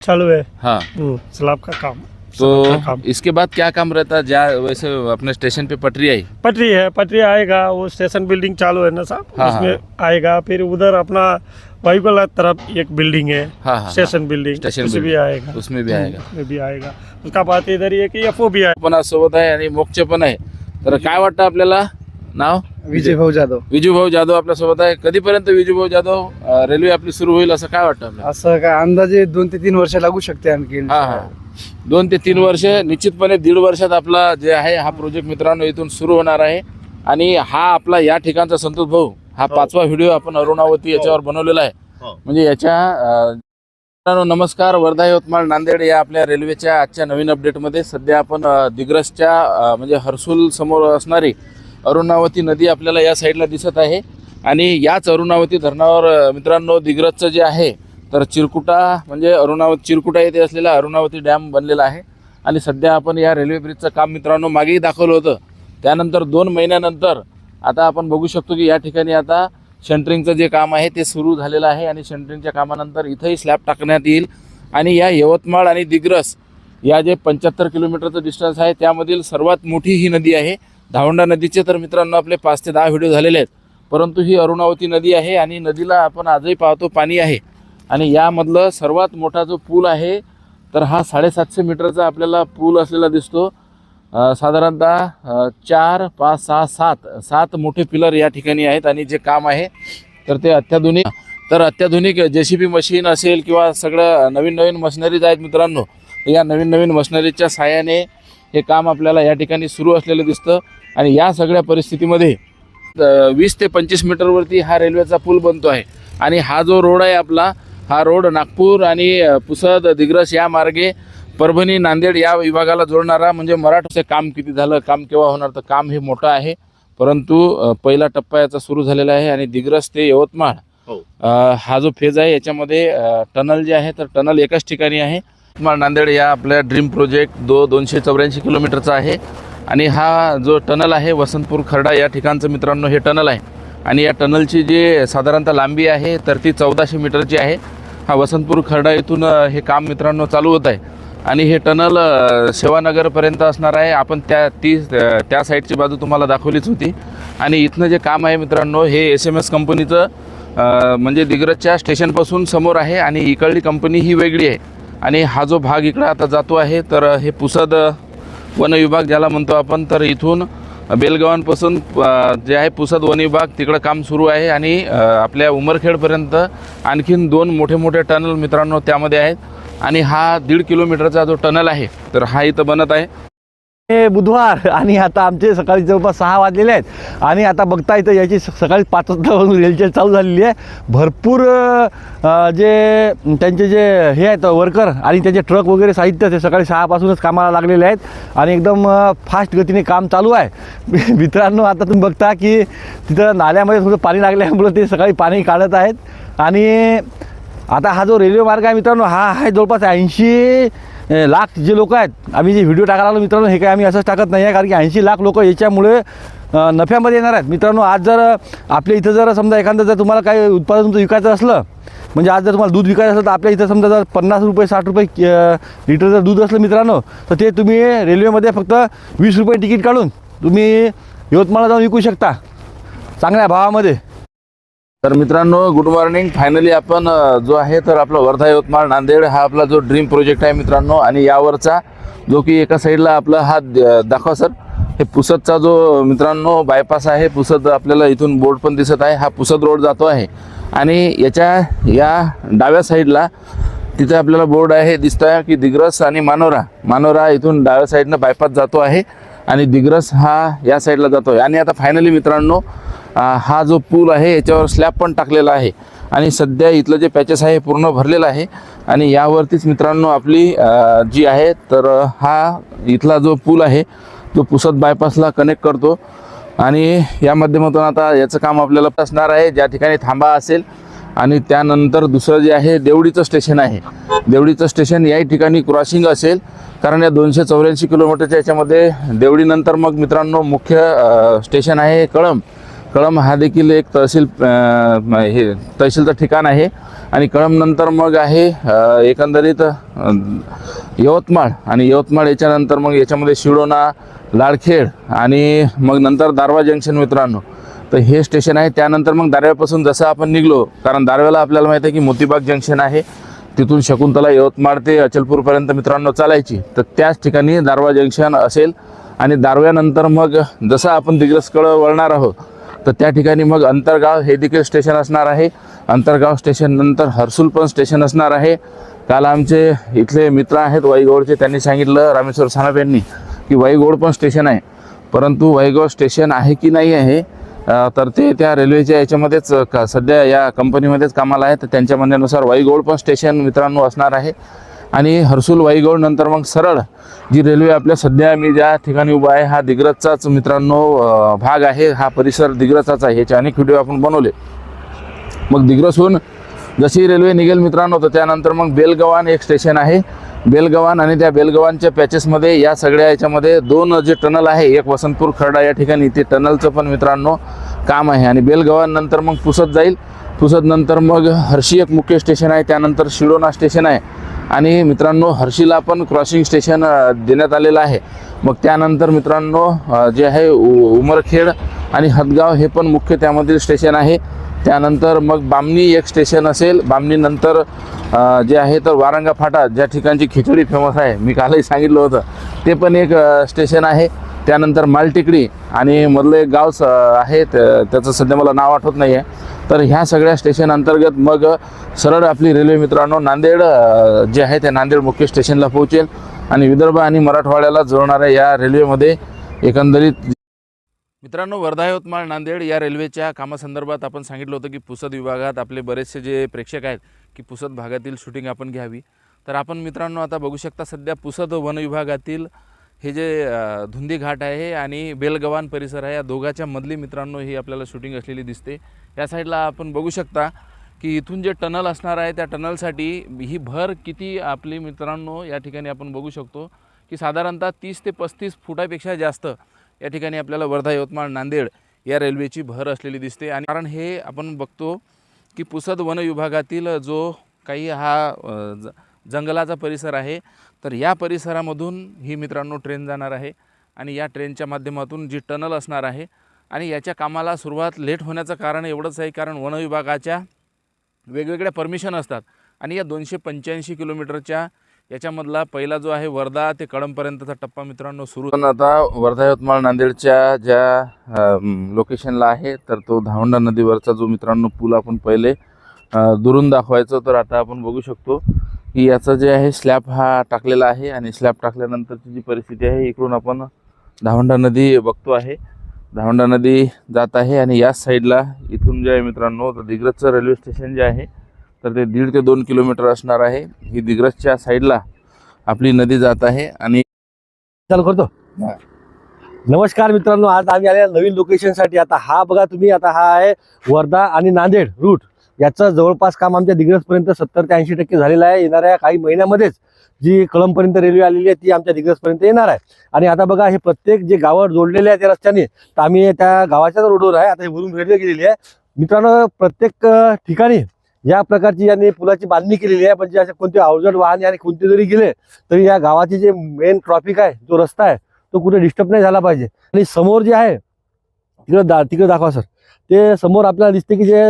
चालू है। हाँ, स्लैब का काम। तो इसके बाद क्या काम रहता है? वैसे अपने स्टेशन पे पटरी आई। पटरी आएगा, वो स्टेशन बिल्डिंग चालू है ना साहब, हाँ, उसमें हाँ। आएगा। फिर उधर अपना वायुगला तरफ एक बिल्डिंग है, हाँ, स्टेशन बिल्डिंग, उसमें भी आएगा। उसमें भी आएगा। उसमें भी आएगा। उसका बात इधर ही है कि एफओ भी आहे. पण सोबत आहे आणि मोक्ष पण आहे. तर काय वाटतं आपल्याला? नाव विजय भाऊ जाधव. विजूभाऊ जाधव आपल्या सोबत आहे. कधीपर्यंत विजूभाऊ जाधव रेल्वे आपली सुरू होईल असं काय वाटतं आपल्याला? असं काय अंदाजे 2 ते 3 वर्ष लागू शकते आणखी. हा हा 2 ते 3 वर्ष निश्चितपणे 1.5 वर्षात आपला जे आहे हा प्रोजेक्ट मित्रांनो इथून सुरू होणार आहे. आणि हा आपला या ठिकाणचा संतोष भाऊ हा 5वा व्हिडिओ आपण अरुणावती याच्यावर बनवलेला आहे. म्हणजे याच्या मित्रांनो नमस्कार. वर्धा यवतमाळ नांदेड या आपल्या रेल्वेच्या आजच्या नवीन अपडेटमध्ये सध्या आपण दिग्रसच्या म्हणजे हर्सुल समोर असणारी अरुणावती नदी आपल्याला या साईडला दिसत आहे. आणि याच अरुणावती धरणावर मित्रांनो दिग्रसचं जे आहे तर चिरकुटा म्हणजे चिरकुटा येथे असलेला अरुणावती डॅम बनलेला आहे. आणि सध्या आपण या रेल्वे ब्रिजचं काम मित्रांनो मागेही दाखवलं होतं. त्यानंतर 2 महिन्यानंतर आता आपण बघू शकतो की या ठिकाणी आता शंटरिंगचं जे काम आहे ते सुरू झालेलं आहे. आणि शंटरिंगच्या कामानंतर इथंही स्लॅब टाकण्यात येईल. आणि या यवतमाळ आणि दिग्रस या जे 75 किलोमीटरचं डिस्टन्स आहे त्यामधील सर्वात मोठी ही नदी आहे. धावंडा नदीचे तर मित्रांनो आपले 5 ते 10 व्हिडिओ झालेले आहेत, परंतु ही अरुणावती नदी आहे. आणि नदीला आपण आजही पाहतो पाणी आहे. आणि यामधलं सर्वात मोठा जो पूल आहे तर हा 750 मीटरचा आपल्याला पूल असलेला दिसतो. साधारणतः 4, 5, 6, 7 मोठे पिलर या ठिकाणी आहेत. आणि जे काम आहे तर ते अत्याधुनिक JCB मशीन असेल किंवा सगळं नवीन मशिनरीज आहेत मित्रांनो. या नवीन मशिनरीच्या साहाय्याने हे काम आपल्याला या ठिकाणी सुरू असलेलं दिसतं. आणि या सगळ्या परिस्थितीमध्ये 20 ते 25 मीटरवरती हा रेल्वेचा पूल बनतो आहे. आणि हा जो रोड आहे आपला हा रोड नागपूर आणि पुसद दिग्रस या मार्गे परभणी नांदेड या विभागाला जोडणारा म्हणजे मराठवाड्याचे काम किती झालं, काम केव्हा होणार, तर काम हे मोठं आहे. परंतु पहिला टप्पा याचा सुरू झालेला आहे. आणि दिग्रस ते यवतमाळ हा जो फेज आहे याच्यामध्ये टनल जे आहे तर टनल एकाच ठिकाणी आहे. यवतमाळ नांदेड या आपल्या ड्रीम प्रोजेक्ट 284 किलोमीटरचा आहे. आणि हा जो टनल आहे वसंतपूर खर्डा या ठिकाणचं मित्रांनो हे टनल आहे. आणि या टनलची जी साधारणतः लांबी आहे तर ती 1400 मीटरची आहे. हा वसंतपूर खर्डा इथून हे काम मित्रांनो चालू होत आहे. आणि हे टनल सेवानगरपर्यंत असणार आहे. आपण त्या साईडची बाजू तुम्हाला दाखवलीच होती. आणि इथनं जे काम आहे मित्रांनो हे SMS कंपनीचं म्हणजे दिग्रसच्या स्टेशनपासून समोर आहे. आणि इकडली कंपनी ही वेगळी आहे. आणि हा जो भाग इकडं आता जातो आहे तर हे पुसद वन विभाग ज्याला म्हणतो आपण, तर इथून बेलगावांपासून जे आहे पुसद वन विभाग तिकडं काम सुरू आहे. आणि आपल्या उमरखेडपर्यंत आणखीन 2 मोठे टनल मित्रांनो त्यामध्ये आहेत. आणि हा 1.5 किलोमीटरचा जो टनल आहे तर हा इथं बनत आहे. बुधवार आणि आता आमचे सकाळी जवळपास 6 वाजलेले आहेत. आणि आता बघता इथं याची सकाळी 5 वाजता रेलचेल चालू झालेली आहे. भरपूर जे त्यांचे जे हे आहेत वर्कर आणि त्यांचे ट्रक वगैरे साहित्य ते सकाळी 6 पासूनच कामाला लागलेले आहेत. आणि एकदम फास्ट गतीने काम चालू आहे. मित्रांनो आता तुम्ही बघता की तिथं नाल्यामध्ये थोडं पाणी लागल्यामुळं ते सकाळी पाणी काढत आहेत. आणि आता हा जो रेल्वे मार्ग आहे मित्रांनो हा आहे जवळपास 80 लाख जे लोक आहेत. आम्ही जे व्हिडिओ टाकायला लागलो मित्रांनो हे काय आम्ही असंच टाकत नाही आहे, कारण की 80 लाख लोक याच्यामुळे नफ्यामध्ये येणार आहेत मित्रांनो. आज जर आपल्या इथं जर समजा एखादं जर तुम्हाला काही उत्पादन तुमचं विकायचं असलं, म्हणजे आज जर तुम्हाला दूध विकायचं असलं तर आपल्या इथं समजा जर 50 रुपये 60 रुपये लिटर जर दूध असलं मित्रांनो तर ते तुम्ही रेल्वेमध्ये फक्त 20 रुपये तिकीट काढून तुम्ही यवतमाळला जाऊन विकू शकता चांगल्या भावामध्ये. तर मित्रांनो गुड मॉर्निंग. फायनली आपण जो आहे तर आपला वर्धा यवतमाळ नांदेड हा आपला जो ड्रीम प्रोजेक्ट आहे मित्रांनो. आणि यावरचा जो की एका साईडला आपला हा दाखवा सर, हे पुसदचा जो मित्रांनो बायपास आहे. पुसद आपल्याला इथून बोर्ड पण दिसत आहे. हा पुसद रोड जातो आहे. आणि या डाव्या साईडला तिथे आपल्याला बोर्ड आहे दिसत आहे की दिग्रस आणि मानोरा इथून डाव्या साईडनं बायपास जातो आहे. आणि दिग्रस हा या साईडला जातो आहे. आणि आता फायनली मित्रांनो हा जो पूल आहे याच्यावर स्लॅब पण टाकलेला आहे. आणि सध्या इथलं जे पॅचेस आहे पूर्ण भरलेलं आहे. आणि यावरतीच मित्रांनो आपली जी आहे तर हा इथला जो पूल आहे तो पुसद बायपासला कनेक्ट करतो. आणि या माध्यमातून आता याचं काम आपल्याला असणार आहे. ज्या ठिकाणी थांबा असेल आणि त्यानंतर दुसरं जे आहे देवडीचं स्टेशन आहे. देवडीचं स्टेशन याही ठिकाणी क्रॉसिंग असेल, कारण या 284 किलोमीटरच्या याच्यामध्ये देवडीनंतर मग मित्रांनो मुख्य स्टेशन आहे कळंब. कळंब हा देखील एक हे तहसीलचं ठिकाण आहे आणि कळंबनंतर मग आहे एकंदरीत यवतमाळ आणि यवतमाळ याच्यानंतर मग याच्यामध्ये शिवडोना, लाडखेड आणि मग नंतर दारवा जंक्शन मित्रांनो. तर हे स्टेशन आहे. त्यानंतर मग दारव्यापासून जसं आपण निघलो, कारण दारव्याला आपल्याला माहीत आहे की मोतीबाग जंक्शन आहे, तिथून शकुंतला यवतमाळ ते अचलपूरपर्यंत मित्रांनो चालायची. तर त्याच ठिकाणी दारवा जंक्शन असेल आणि दारव्यानंतर मग जसं आपण दिग्रसकडं वळणार आहोत तर त्या ठिकाणी मग अंतरगाव हे देखील स्टेशन असणार आहे. अंतरगाव स्टेशन नंतर हर्सुल पण स्टेशन असणार आहे. काल आमचे इथले मित्र आहेत वाईगोडचे, त्यांनी सांगितलं रामेश्वर सानप यांनी की वाईगोड पण स्टेशन आहे, परंतु वाईगोड स्टेशन आहे की नाही आहे तर ते त्या रेल्वेच्या याच्यामध्येच सध्या या कंपनीमध्येच कामाला आहे. तर त्यांच्या म्हणण्यानुसार वाईगोड पण स्टेशन मित्रांनो असणार आहे. आणि हर्सुल वाईगोड नंतर मग सरळ जी रेल्वे आपल्या सध्या मी ज्या ठिकाणी उभा आहे हा दिग्रजचाच मित्रांनो भाग आहे. हा परिसर दिग्रजचाच आहे. याचे अनेक व्हिडिओ आपण बनवले. मग दिग्रजहून जशी रेल्वे निघेल मित्रांनो तर त्यानंतर मग बेलगव्हाण एक स्टेशन आहे. बेलगव्हाण आणि त्या बेलगव्हाणच्या पॅचेसमध्ये या सगळ्या याच्यामध्ये 2 जे टनल आहे, एक वसंतपूर खर्डा या ठिकाणी, ते टनलचं पण मित्रांनो काम आहे. आणि बेलगव्हाण नंतर मग पुसद जाईल. पुसद नंतर मग हर्षी एक मुख्य स्टेशन आहे. त्यानंतर शिवडोना स्टेशन आहे आणि मित्रांनो हर्षीला पण क्रॉसिंग स्टेशन देण्यात आलेलं आहे. मग त्यानंतर मित्रांनो जे आहे उमरखेड आणि हदगाव हे पण मुख्य त्यामधील स्टेशन आहे. त्यानंतर मग बामणी एक स्टेशन असेल. बामणीनंतर जे आहे तर वारंगा फाटा, ज्या ठिकाणची खिचडी फेमस आहे, मी कालही सांगितलं होतं, ते पण एक स्टेशन आहे. त्यानंतर मालटेकडी आणि मधलं एक गाव आहे, त्याचं सध्या मला नाव आठवत नाही आहे. तर ह्या सगळ्या स्टेशन अंतर्गत मग सरळ आपली रेल्वे मित्रांनो नांदेड जे आहे त्या नांदेड मुख्य स्टेशनला पोहोचेल. आणि विदर्भ आणि मराठवाड्याला जोडणाऱ्या या रेल्वेमध्ये एकंदरीत मित्रांनो वर्धा यवतमाळ नांदेड या रेल्वेच्या कामासंदर्भात आपण सांगितलं होतं की पुसद विभागात आपले बरेचसे जे प्रेक्षक आहेत की पुसद भागातील शूटिंग आपण घ्यावी. तर आपण मित्रांनो आता बघू शकता सध्या पुसद वन विभागातील हे जे धुंदी घाट आहे आणि बेलगव्हाण परिसर आहे, या दोघाच्या मधली मित्रांनो ही आपल्याला शूटिंग असलेली दिसते. या साईडला आपण बघू शकता की इथून जे टनल असणार आहे त्या टनलसाठी ही भर किती आपली मित्रांनो या ठिकाणी आपण बघू शकतो की साधारणतः 30 ते 35 फुटापेक्षा जास्त या ठिकाणी आपल्याला वर्धा यवतमाळ नांदेड या रेल्वेची भर असलेली दिसते. आणि कारण हे आपण बघतो की पुसद वन विभागातील जो काही हा जंगलाचा परिसर आहे, तर या परिसरामधून ही मित्रांनो ट्रेन जाणार आहे आणि या ट्रेनच्या माध्यमातून जी टनल असणार आहे. आणि याच्या कामाला सुरुवात लेट होण्याचं कारण एवढंच आहे, कारण वन विभागाच्या वेगवेगळ्या परमिशन असतात आणि या 285 किलोमीटरच्या याच्यामधला पहिला जो आहे वर्धा ते कळंबपर्यंतचा टप्पा मित्रांनो सुरू. पण आता वर्धा यवतमाळ नांदेडच्या ज्या लोकेशनला आहे तर तो धावंडा नदीवरचा जो मित्रांनो पूल आपण पहिले दुरून दाखवायचो, तर आता आपण बघू शकतो की याचं जे आहे स्लॅब हा टाकलेला आहे. आणि स्लॅब टाकल्यानंतरची जी परिस्थिती आहे, इकडून आपण धावंडा नदी बघतो आहे. धावंडा नदी जात आहे आणि याच साईडला इथून जे आहे मित्रांनो तर दिग्रजचं रेल्वे स्टेशन जे आहे तर ते 1.5 ते 2 किलोमीटर असणार आहे. ही दिग्रजच्या साईडला आपली नदी जात आहे. आणि चालू करतो. नमस्कार मित्रांनो, आज आम्ही आलेल्या नवीन लोकेशनसाठी. आता हा बघा तुम्ही, आता हा आहे वर्धा आणि नांदेड रूट. याचं जवळपास काम आमच्या दिग्रजपर्यंत 70 ते 80% झालेलं आहे. येणाऱ्या काही महिन्यामध्येच जी कळंबपर्यंत रेल्वे आलेली आहे ती आमच्या दिग्रजपर्यंत येणार आहे. आणि आता बघा हे प्रत्येक जे गावावर जोडलेले आहे त्या रस्त्याने, तर आम्ही त्या गावाच्याच रोडवर आहे. आता हे वरून रेल्वे गेलेली आहे मित्रांनो. प्रत्येक ठिकाणी या प्रकारची यांनी पुलाची बांधणी केलेली आहे. म्हणजे असे कोणते अवजड वाहन आणि कोणते जरी गेले तरी या गावाचे जे मेन ट्रॉफिक आहे, जो रस्ता आहे, तो कुठे डिस्टर्ब नाही झाला पाहिजे. आणि समोर जे आहे तिकडे दाखवा सर, ते समोर आपल्याला दिसते की जे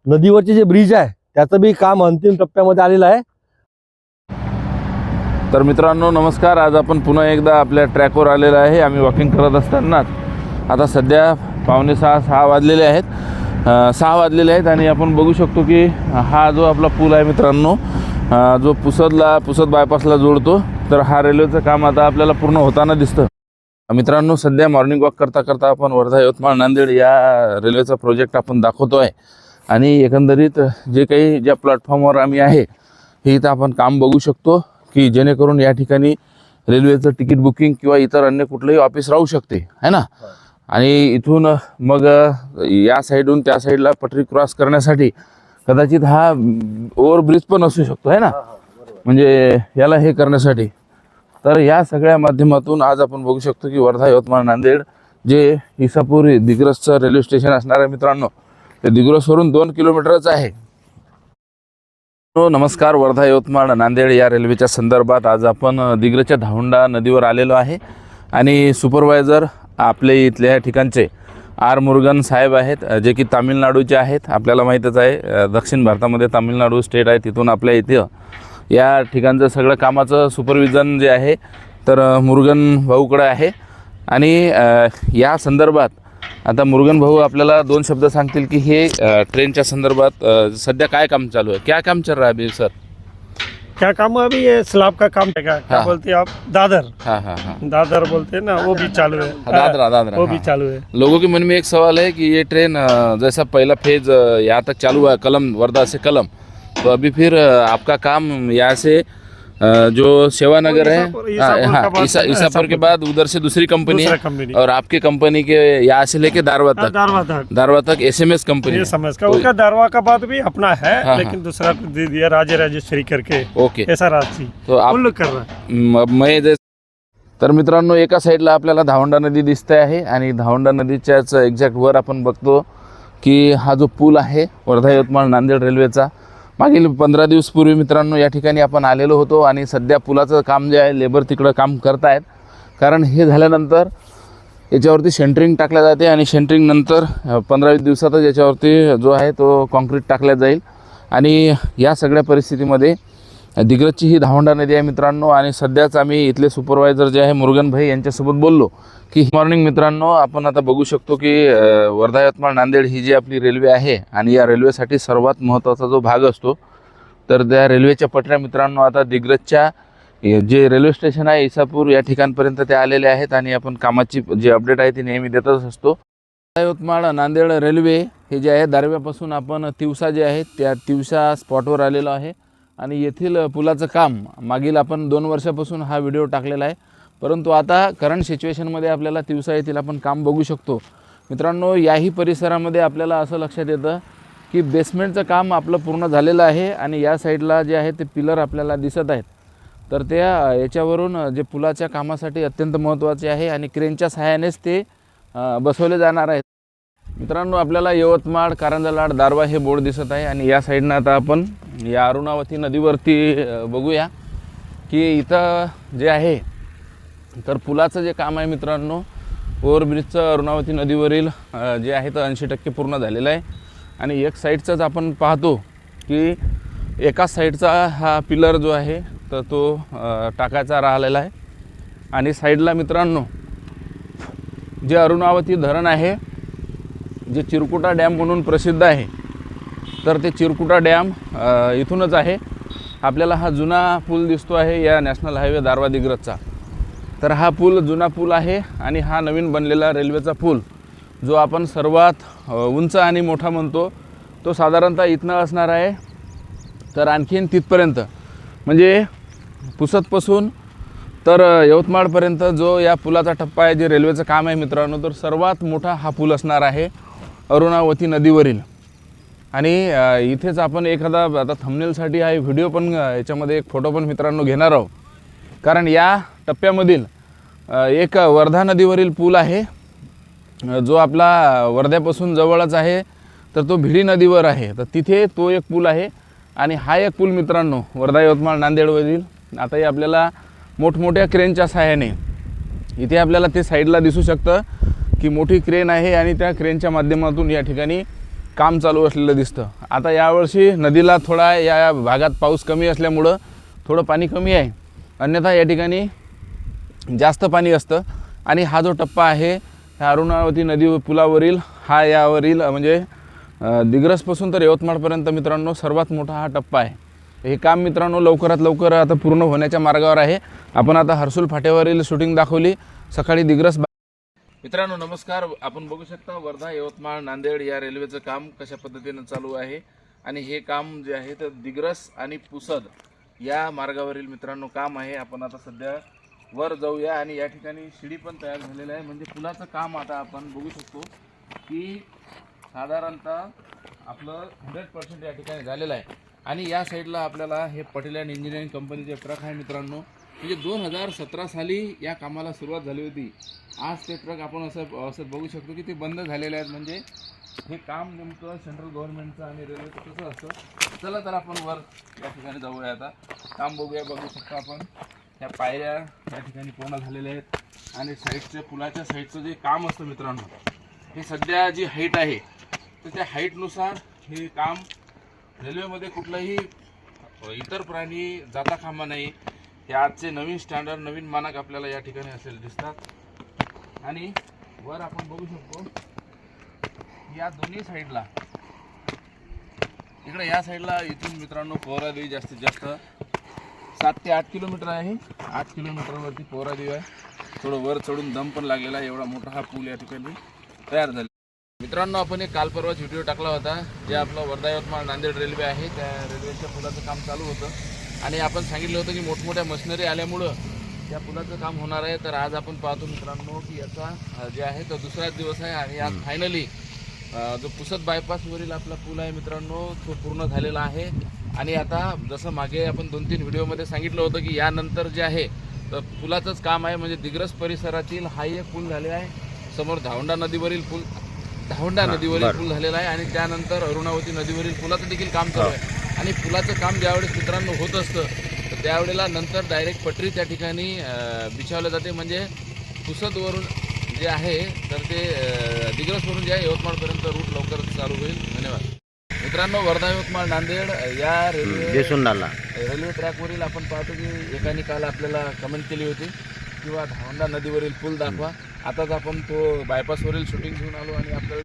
नदीवरचे जे ब्रिज आहे त्याचं बी काम अंतिम टप्प्यामध्ये आलेलं आहे. तर मित्रांनो नमस्कार, आज आपण पुन्हा एकदा आपल्या ट्रॅकवर आलेलो आहे. आम्ही वॉकिंग करत असताना आता सध्या 5:45-6 वाजलेले आहेत. 6 वाजलेले आहेत आणि आपण बघू शकतो की हा जो आपला पूल आहे मित्रांनो, जो पुसद बायपासला जोडतो, तर हा रेल्वेचं काम आता आपल्याला पूर्ण होताना दिसतं. मित्रांनो सध्या मॉर्निंग वॉक करता करता आपण वर्धा यवतमाळ नांदेड या रेल्वेचा प्रोजेक्ट आपण दाखवतो आहे. आणि एकंदरीत जे काही ज्या प्लॅटफॉर्मवर आम्ही आहे हे इथं आपण काम बघू शकतो की जेणेकरून या ठिकाणी रेल्वेचं तिकीट बुकिंग किंवा इतर अन्य कुठलंही ऑफिस राहू शकते, है ना. आणि इथून मग या साईडहून त्या साईडला पटरी क्रॉस करण्यासाठी कदाचित हा ओव्हरब्रिज पण असू शकतो, है ना, म्हणजे याला हे करण्यासाठी. तर या सगळ्या माध्यमातून आज आपण बघू शकतो की वर्धा यवतमाळ नांदेड जे इसापूर दिग्रसचं रेल्वे स्टेशन असणार आहे मित्रांनो, ते दिग्रसवरून 2 किलोमीटरच आहे. नमस्कार, वर्धा यवतमाळ नांदेड या रेल्वेच्या संदर्भात आज आपण दिग्रसच्या धावंडा नदीवर आलेलो आहे आणि सुपरवायझर आपले इथल्या ठिकाणचे आर मुरुगन साहेब आहेत, जे की तामिळनाडूचे आहेत. आपल्याला माहीतच आहे दक्षिण भारतामध्ये तामिळनाडू स्टेट आहे, तिथून आपल्या इथे या ठिकाणचं सगळं कामाचं सुपरविजन जे आहे तर मुरुगन भाऊकडे आहे. आणि या संदर्भात आता मुरुगन भाऊ आपल्याला 2 शब्द सांगतील की हे ट्रेनच्या संदर्भात सध्या काय काम चालू है, क्या काम चल रहा है अभी सर? क्या काम है? अभी ये स्लैब का काम है, क्या हाँ। बोलते हैं आप? दादर हाँ हाँ हाँ, दादर बोलते हैं ना, वो भी चालू है। दादरा वो भी हाँ। चालू है। लोगों के मन में एक सवाल है कि ये ट्रेन जैसा पहला फेज यहाँ तक चालू हुआ कलम, वर्धा से कलम, तो अभी फिर आपका काम यहाँ से जो सेवानगर है, ईसापुर के बाद उधर से दूसरी कंपनी है कंपनी और आपकी कंपनी के यहाँ से लेके दारवा तक, दारवा तक SMS कंपनी ये है। समझ का उनका दारवा का बाद भी अपना है, हाँ, लेकिन दूसरा कुछ दे दिया राज्य रजिस्ट्री करके, ओके, ऐसा राशि तो आप उन लोग कर रहा है। मैं तर मित्रांनो, एका साईडला आपल्याला धावंडा नदी दिसते आहे आणि धावंडा नदीच्याच एक्झॅक्ट वर आपण बघतो की हा जो पूल आहे वर्धा यवतमाळ नांदेड रेल्वेचा, मागील 15 दिवस पूर्वी मित्रांनो या ठिकाणी आपण आलेलो होतो आणि सध्या पुलाचं काम जे आहे लेबर तिकडं काम करतायत. कारण हे झाल्यानंतर याच्यावरती सेंटरिंग टाकल्या जाते आणि सेंटरिंग नंतर 15-20 दिवसातच याच्यावरती जो आहे तो कॉन्क्रीट टाकल्या जाईल. आणि या सगळ्या परिस्थितीमध्ये दिग्रसची ही धावंडा नदी आहे मित्रांनो. आणि सध्याच आम्ही इथले सुपरवायझर जे आहे मुरुगन भाई यांच्यासोबत बोललो की मॉर्निंग मित्रांनो, आपण आता बघू शकतो की वर्धा यवतमाळ नांदेड ही जी आपली रेल्वे आहे आणि या रेल्वेसाठी सर्वात महत्त्वाचा जो भाग असतो तर त्या रेल्वेच्या पटऱ्या मित्रांनो आता दिग्रसच्या जे रेल्वे स्टेशन आहे इसापूर या ठिकाणपर्यंत ते आलेले आहेत आणि आपण कामाची जी अपडेट आहे ती नेहमी देतच असतो. यवतमाळ नांदेड रेल्वे हे जे आहे दारव्यापासून आपण तिवसा जे आहे त्या तिवसा स्पॉटवर आलेलो आहे आणि येथील पुलाचं काम मागील आपण 2 वर्षापासून हा व्हिडिओ टाकलेला आहे. परंतु आता करंट सिच्युएशनमध्ये आपल्याला तिवसा येथील आपण काम बघू शकतो मित्रांनो. याही परिसरामध्ये आपल्याला असं लक्षात येतं की बेसमेंटचं काम आपलं पूर्ण झालेलं आहे आणि या साईडला जे आहे ते पिलर आपल्याला दिसत आहेत, तर त्या याच्यावरून जे पुलाच्या कामासाठी अत्यंत महत्त्वाचे आहे आणि क्रेनच्या सहाय्यानेच ते बसवले जाणार आहेत. मित्रांनो, आपल्याला यवतमाळ, कारंजा लाड, दारवा हे बोर्ड दिसत आहे आणि या साईडनं आता आपण या अरुणावती नदीवरती बघूया की इथं जे आहे तर पुलाचं जे काम आहे मित्रांनो, ओव्हरब्रिजचं अरुणावती नदीवरील जे आहे तर 80% पूर्ण झालेलं आहे. आणि एक साईडचाच आपण पाहतो की एकाच साईडचा हा पिलर जो आहे तर तो टाकायचा राहिलेला आहे. आणि साईडला मित्रांनो जे अरुणावती धरण आहे, जे चिरकुटा डॅम म्हणून प्रसिद्ध आहे, तर ते चिरकुटा डॅम इथूनच आहे. आपल्याला हा जुना पूल दिसतो आहे या नॅशनल हायवे दारवा दिग्रसचा, तर हा पूल जुना पूल आहे आणि हा नवीन बनलेला रेल्वेचा पूल जो आपण सर्वात उंच आणि मोठा म्हणतो तो साधारणतः इथनं असणार आहे तर आणखीन तिथपर्यंत म्हणजे पुसदपासून तर यवतमाळपर्यंत जो या पुलाचा टप्पा आहे, जे रेल्वेचं काम आहे मित्रांनो, तर सर्वात मोठा हा पूल असणार आहे अरुणावती नदीवरील. आणि इथेच आपण एखादा आता थंबनेलसाठी हा व्हिडिओ पण याच्यामध्ये एक फोटो पण मित्रांनो घेणार आहोत. कारण या टप्प्यामधील एक वर्धा नदीवरील पूल आहे जो आपला वर्ध्यापासून जवळच आहे, तर तो भिडी नदीवर आहे, तर तिथे तो एक पूल आहे. आणि हा एक पूल मित्रांनो वर्धा यवतमाळ नांदेडवरील आताही आपल्याला मोठमोठ्या क्रेनच्या सहाय्याने इथे आपल्याला ते साईडला दिसू शकतं की मोठी क्रेन आहे आणि त्या क्रेनच्या माध्यमातून या ठिकाणी काम चालू असलेलं दिसतं. आता यावर्षी नदीला थोडा या भागात पाऊस कमी असल्यामुळं थोडं पाणी कमी आहे, अन्यथा या ठिकाणी जास्त पाणी असतं. आणि हा जो टप्पा आहे ह्या अरुणावती नदी पुलावरील हा यावरील म्हणजे दिग्रसपासून तर यवतमाळपर्यंत मित्रांनो सर्वात मोठा हा टप्पा आहे. हे काम मित्रांनो लवकरात लवकर आता पूर्ण होण्याच्या मार्गावर आहे. आपण आता हर्सुल फाट्यावरील शूटिंग दाखवली सकाळी दिग्रस. मित्रांनो नमस्कार, आपण बघू शकता वर्धा यवतमाळ नांदेड या रेल्वेचं काम कशा पद्धतीने चालू आहे. आणि हे काम जे आहे तर दिग्रस आणि पुसद या मार्गावरील मित्रांनो काम आहे. आपण आता सध्या वर जाऊया आणि या ठिकाणी शिडी पण तयार झालेली आहे, म्हणजे पुलाचं काम आता आपण बघू शकतो की साधारणतः आपलं 100% या ठिकाणी झालेलं आहे. आणि या साईडला आपल्याला हे पटेल अँड इंजिनिअरिंग कंपनीचे ट्रक आहे मित्रांनो, म्हणजे 2017 साली या कामाला सुरुवात झाली होती. आज ते ट्रक आपण असं बघू शकतो की ते बंद झालेले आहेत. म्हणजे हे काम नेमकं सेंट्रल गव्हर्नमेंटचं आणि रेल्वेचं कसं असतं. चला तर आपण वर या ठिकाणी जाऊया. आता काम बघू शकतो आपण. ह्या पायऱ्या या ठिकाणी पूर्ण झालेल्या आहेत आणि साईडच्या पुलाच्या साईडचं जे काम असतं मित्रांनो, हे सध्या जी हाईट आहे तर त्या हाईटनुसार हे काम रेल्वेमध्ये कुठलाही इतर प्राणी जाता कामा नाही. हे आजचे नवीन स्टँडर्ड नवीन मानक आपल्याला या ठिकाणी असेल दिसतात. आणि वर आपण बघू शकतो या दोन्ही साईडला, इकडे या साईडला इथून मित्रांनो पोहरादेवी जास्तीत जास्त 7 ते 8 किलोमीटर आहे. 8 किलोमीटरवरती पोहरादेवी आहे. थोडं वर चढून दम पण लागलेला आहे. एवढा मोठा हा पूल या ठिकाणी तयार झाला. मित्रांनो आपण एक काल परवाच व्हिडिओ टाकला होता जे आपला वर्धा यवतमाळ नांदेड रेल्वे आहे त्या रेल्वेच्या पुलाचं काम चालू होतं आणि आपण सांगितलं होतं की मोठमोठ्या मशिनरी आल्यामुळं त्या पुलाचं काम होणार आहे. तर आज आपण पाहतो मित्रांनो की याचा जे आहे तो दुसराच दिवस आहे आणि आज फायनली जो पुसद बायपासवरील आपला पूल आहे मित्रांनो तो पूर्ण झालेला आहे. आणि आता जसं मागे आपण 2-3 व्हिडिओमध्ये सांगितलं होतं की यानंतर जे आहे तर पुलाचंच काम आहे. म्हणजे दिग्रस परिसरातील हा एक पूल झाले आहे. समोर धावंडा नदीवरील पूल पूल झालेला आहे आणि त्यानंतर अरुणावती नदीवरील पुलाचं देखील काम चालू आहे. आणि पुलाचं काम ज्यावेळेस मित्रांनो होत असतं तर त्यावेळेला नंतर डायरेक्ट पटरी त्या ठिकाणी बिछावल्या जाते. म्हणजे पुसदवरून जे आहे तर ते दिग्रसवरून जे आहे यवतमाळपर्यंत रूट लवकर चालू होईल. धन्यवाद मित्रांनो. वर्धा यवतमाळ नांदेड या रेल्वे ट्रॅकवरील आपण पाहतो की एकाने काल आपल्याला कमेंट केली होती किंवा धावंडा नदीवरील पूल दाखवा. आताच आपण तो बायपासवरील शूटिंग घेऊन आलो आणि आपल्याला